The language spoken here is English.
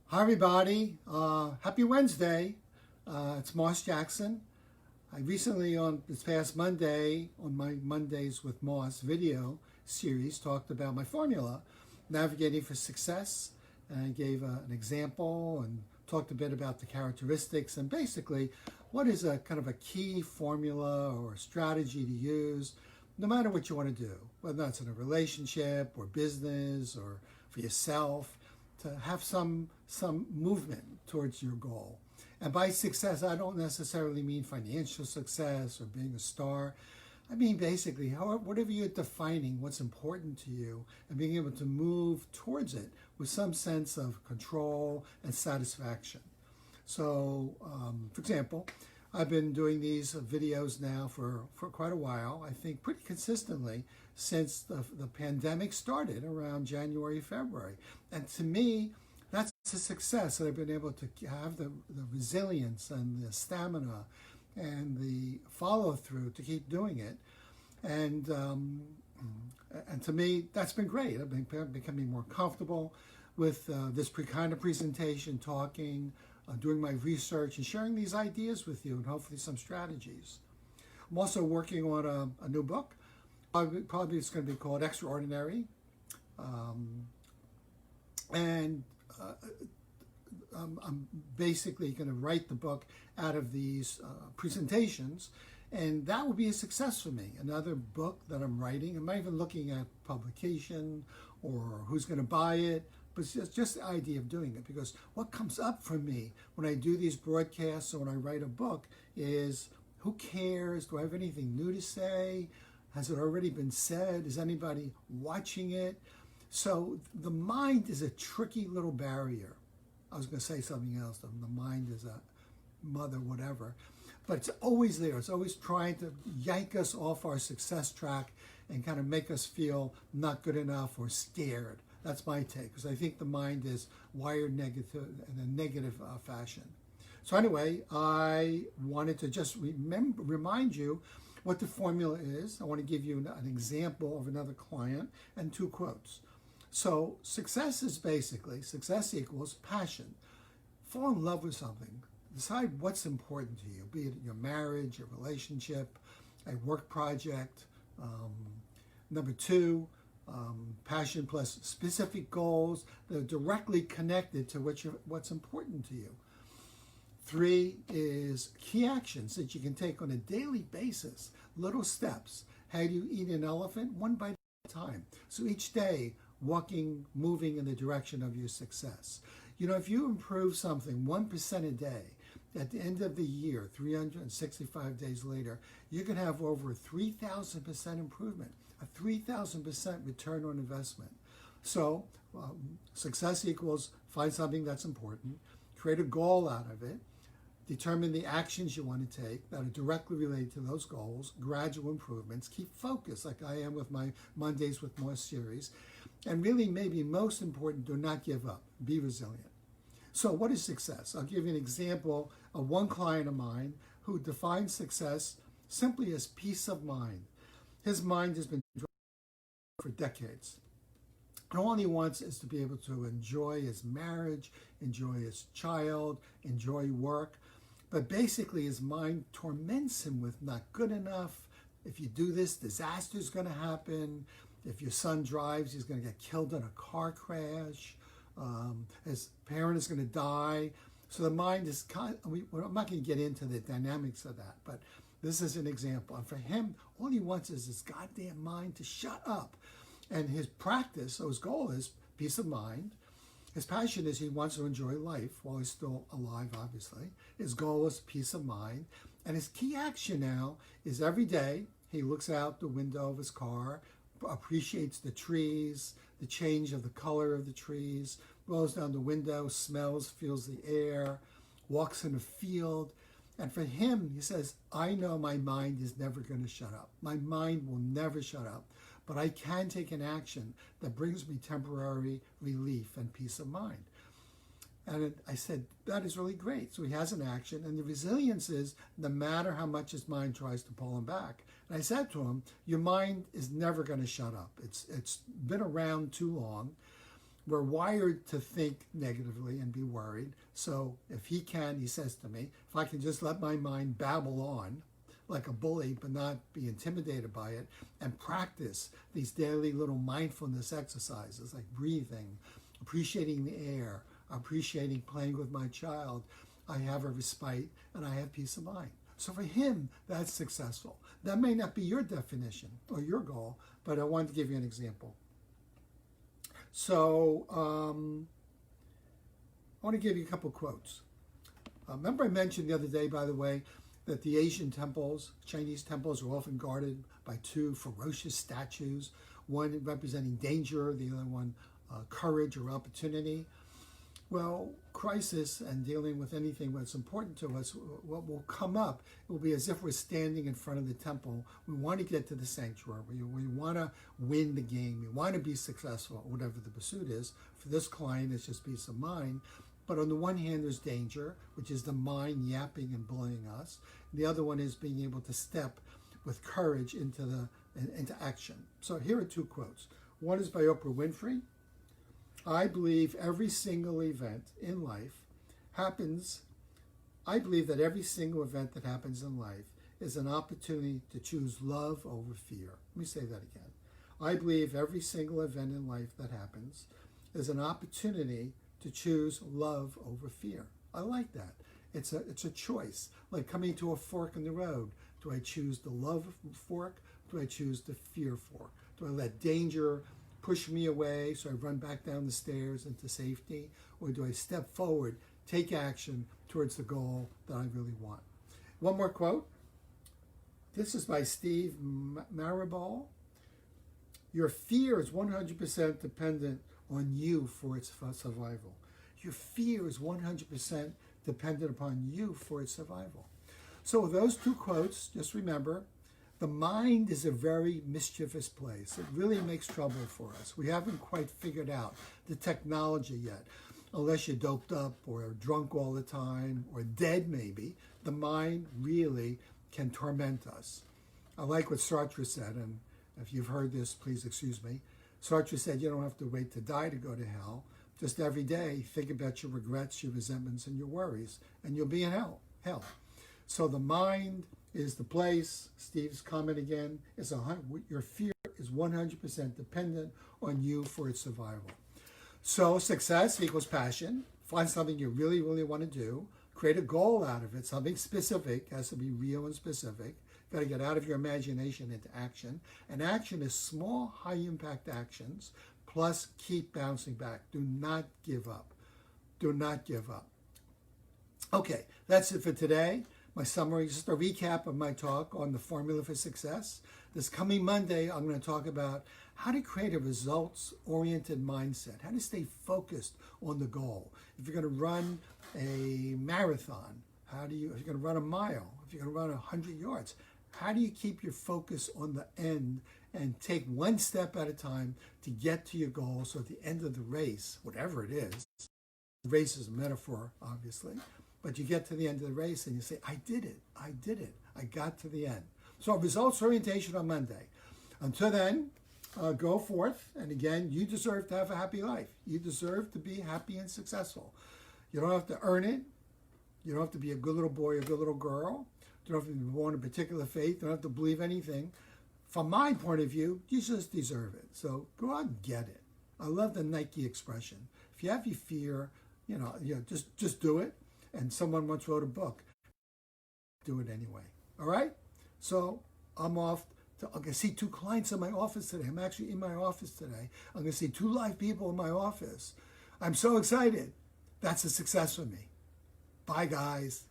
Hi everybody, happy Wednesday. It's Moss Jackson. I recently on this past Monday, on my Mondays with Moss video series, talked about my formula, Navigating for Success, and I gave an example and talked a bit about the characteristics and basically what is a kind of a key formula or strategy to use no matter what you want to do, whether that's in a relationship or business or for yourself, to have some movement towards your goal. And by success, I don't necessarily mean financial success or being a star. I mean basically, whatever you're defining, what's important to you, and being able to move towards it with some sense of control and satisfaction. So, for example, I've been doing these videos now for quite a while, I think pretty consistently since the pandemic started around January, February. And to me, that's a success that I've been able to have the resilience and the stamina and the follow-through to keep doing it. And to me, that's been great. I've been becoming more comfortable with this kind of presentation, talking, doing my research, and sharing these ideas with you, and hopefully some strategies. I'm also working on a new book. Probably it's going to be called Extraordinary. I'm basically going to write the book out of these presentations, and that will be a success for me. Another book that I'm writing. I'm not even looking at publication or who's going to buy it, but it's just the idea of doing it, because what comes up for me when I do these broadcasts or when I write a book is, who cares? Do I have anything new to say? Has it already been said? Is anybody watching it? So the mind is a tricky little barrier. I was going to say something else. The mind is a mother, whatever. But it's always there. It's always trying to yank us off our success track and kind of make us feel not good enough or scared. That's my take, because I think the mind is wired negative in a negative fashion. So anyway, I wanted to just remind you what the formula is. I want to give you an example of another client and two quotes. So success is basically, success equals passion. Fall in love with something. Decide what's important to you, be it your marriage, your relationship, a work project. Number two, passion plus specific goals that are directly connected to what's important to you. Three is key actions that you can take on a daily basis, little steps. How do you eat an elephant? One bite at a time. So each day, moving in the direction of your success. You know, if you improve something 1% a day, at the end of the year, 365 days later, you can have over a 3,000% improvement, a 3,000% return on investment. So success equals find something that's important, create a goal out of it, determine the actions you want to take that are directly related to those goals, gradual improvements, keep focused like I am with my Mondays with Moss series, and really maybe most important, do not give up, be resilient. So what is success? I'll give you an example of one client of mine who defines success simply as peace of mind. His mind has been for decades. And all he wants is to be able to enjoy his marriage, enjoy his child, enjoy work. But basically his mind torments him with not good enough. If you do this, disaster is going to happen. If your son drives, he's going to get killed in a car crash. His parent is going to die. So the mind is I'm not going to get into the dynamics of that, but this is an example. And for him, all he wants is his goddamn mind to shut up. And his practice, so his goal is peace of mind. His passion is he wants to enjoy life while he's still alive, obviously. His goal is peace of mind. And his key action now is every day he looks out the window of his car, appreciates the trees, the change of the color of the trees, rolls down the window, smells, feels the air, walks in a field. And for him, he says, I know my mind is never going to shut up. My mind will never shut up. But I can take an action that brings me temporary relief and peace of mind. And I said, that is really great. So he has an action. And the resilience is, no matter how much his mind tries to pull him back. And I said to him, your mind is never going to shut up. It's been around too long. We're wired to think negatively and be worried. So if he says to me, if I can just let my mind babble on like a bully but not be intimidated by it, and practice these daily little mindfulness exercises like breathing, appreciating the air, appreciating playing with my child, I have a respite and I have peace of mind. So for him, that's successful. That may not be your definition or your goal, but I wanted to give you an example. So I want to give you a couple quotes. Remember I mentioned the other day, by the way, that the Asian temples, Chinese temples, are often guarded by two ferocious statues, one representing danger, the other one courage or opportunity. Well, crisis and dealing with anything that's important to us, what will come up, it will be as if we're standing in front of the temple. We want to get to the sanctuary. We want to win the game. We want to be successful, whatever the pursuit is. For this client, it's just peace of mind. But on the one hand, there's danger, which is the mind yapping and bullying us. The other one is being able to step with courage into action. So here are two quotes. One is by Oprah Winfrey. I believe every single event in life happens. I believe that every single event that happens in life is an opportunity to choose love over fear. Let me say that again. I believe every single event in life that happens is an opportunity to choose love over fear. I like that. It's a choice, like coming to a fork in the road. Do I choose the love fork? Do I choose the fear fork? Do I let danger push me away so I run back down the stairs into safety? Or do I step forward, take action towards the goal that I really want? One more quote. This is by Steve Marabol. Your fear is 100% dependent on you for its survival. Your fear is 100% dependent upon you for its survival. So with those two quotes, just remember, the mind is a very mischievous place. It really makes trouble for us. We haven't quite figured out the technology yet. Unless you're doped up or drunk all the time or dead maybe, the mind really can torment us. I like what Sartre said, and if you've heard this, please excuse me. Sartre said you don't have to wait to die to go to hell. Just every day, think about your regrets, your resentments, and your worries, and you'll be in hell. So the mind is the place. Steve's comment again is your fear is 100% dependent on you for its survival. So success equals passion. Find something you really, really want to do. Create a goal out of it. Something specific, has to be real and specific. Got to get out of your imagination into action. And action is small, high-impact actions, plus keep bouncing back. Do not give up. Do not give up. Okay, that's it for today. My summary, just a recap of my talk on the formula for success. This coming Monday, I'm going to talk about how to create a results-oriented mindset, how to stay focused on the goal. If you're going to run a marathon, if you're going to run a mile, if you're going to run 100 yards, how do you keep your focus on the end and take one step at a time to get to your goal? So at the end of the race, whatever it is, the race is a metaphor, obviously, but you get to the end of the race and you say, I did it, I got to the end. So results orientation on Monday. Until then, go forth, and again, you deserve to have a happy life. You deserve to be happy and successful. You don't have to earn it. You don't have to be a good little boy or a good little girl. You don't have to be born in a particular faith. You don't have to believe anything. From my point of view, you just deserve it. So go out and get it. I love the Nike expression. If you have your fear, just do it. And someone once wrote a book. Do it anyway. All right? So I'm off. I'm going to see 2 clients in my office today. I'm actually in my office today. I'm going to see 2 live people in my office. I'm so excited. That's a success for me. Bye, guys.